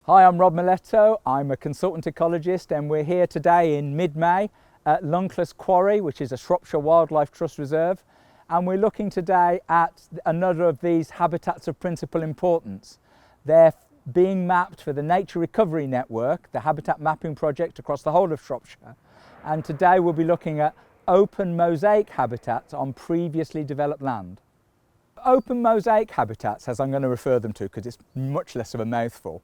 Hi, I'm Rob Miletto. I'm a consultant ecologist and we're here today in mid-May at Lunkless Quarry, which is a Shropshire Wildlife Trust Reserve. And we're looking today at another of these habitats of principal importance. They're being mapped for the Nature Recovery Network, the habitat mapping project across the whole of Shropshire. And today we'll be looking at open mosaic habitats on previously developed land. Open mosaic habitats, as I'm going to refer them to because it's much less of a mouthful,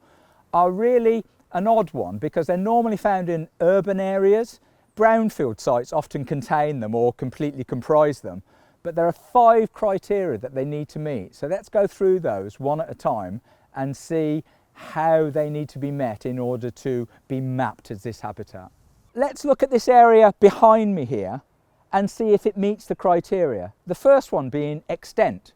are really an odd one because they're normally found in urban areas. Brownfield sites often contain them or completely comprise them, but there are 5 criteria that they need to meet. So let's go through those one at a time and see how they need to be met in order to be mapped as this habitat. Let's look at this area behind me here and see if it meets the criteria. The first one being extent.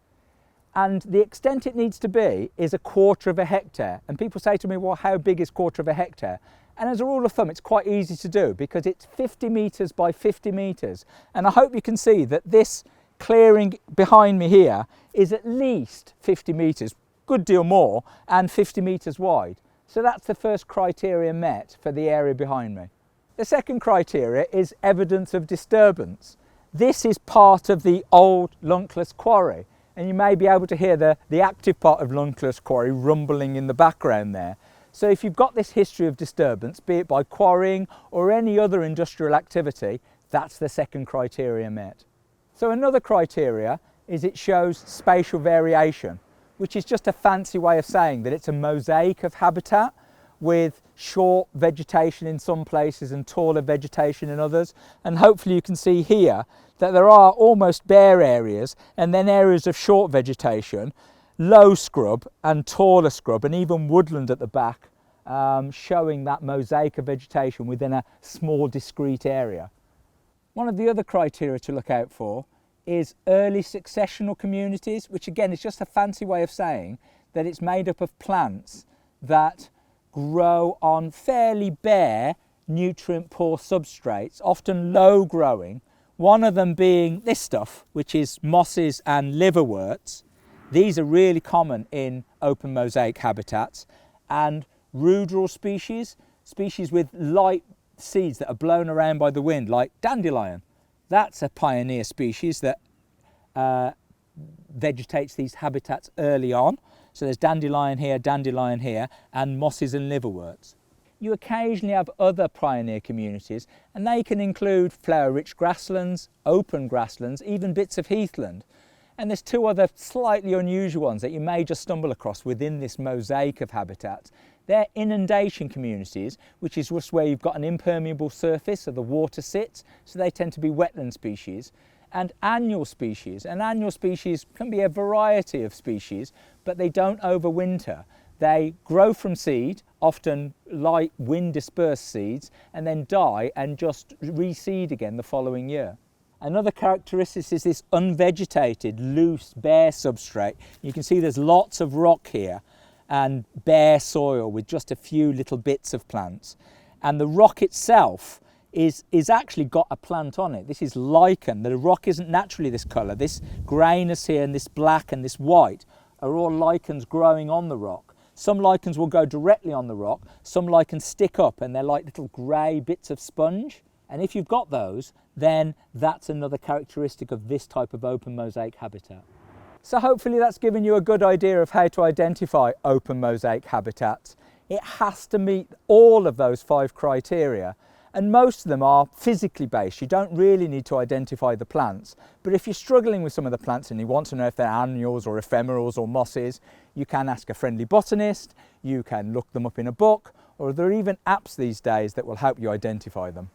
And the extent it needs to be is 1/4 of a hectare. And people say to me, well, how big is 1/4 of a hectare? And as a rule of thumb, it's quite easy to do because it's 50 metres by 50 metres. And I hope you can see that this clearing behind me here is at least 50 metres, good deal more, and 50 metres wide. So that's the first criteria met for the area behind me. The second criteria is evidence of disturbance. This is part of the old Lunkless Quarry. And you may be able to hear the active part of Lunkless Quarry rumbling in the background there. So if you've got this history of disturbance, be it by quarrying or any other industrial activity, that's the second criteria met. So another criteria is it shows spatial variation, which is just a fancy way of saying that it's a mosaic of habitat with short vegetation in some places and taller vegetation in others. And hopefully you can see here that there are almost bare areas and then areas of short vegetation, low scrub and taller scrub and even woodland at the back, showing that mosaic of vegetation within a small discrete area. One of the other criteria to look out for is early successional communities, which again is just a fancy way of saying that it's made up of plants that grow on fairly bare, nutrient poor substrates, often low growing. One of them being this stuff, which is mosses and liverworts. These are really common in open mosaic habitats. And ruderal species, species with light seeds that are blown around by the wind, like dandelion. That's a pioneer species that vegetates these habitats early on. So there's dandelion here, and mosses and liverworts. You occasionally have other pioneer communities, and they can include flower-rich grasslands, open grasslands, even bits of heathland. And there's 2 other slightly unusual ones that you may just stumble across within this mosaic of habitats. They're inundation communities, which is just where you've got an impermeable surface, so the water sits, so they tend to be wetland species. And annual species. And annual species can be a variety of species, but they don't overwinter. They grow from seed, often light wind dispersed seeds, and then die and just reseed again the following year. Another characteristic is this unvegetated, loose, bare substrate. You can see there's lots of rock here and bare soil with just a few little bits of plants. And the rock itself is actually got a plant on it. This is lichen. The rock isn't naturally this colour. This greyness here and this black and this white are all lichens growing on the rock. Some lichens will go directly on the rock, some lichens stick up and they're like little grey bits of sponge. And if you've got those, then that's another characteristic of this type of open mosaic habitat. So hopefully that's given you a good idea of how to identify open mosaic habitats. It has to meet all of those 5 criteria. And most of them are physically based. You don't really need to identify the plants. But if you're struggling with some of the plants and you want to know if they're annuals or ephemerals or mosses, you can ask a friendly botanist, you can look them up in a book, or there are even apps these days that will help you identify them.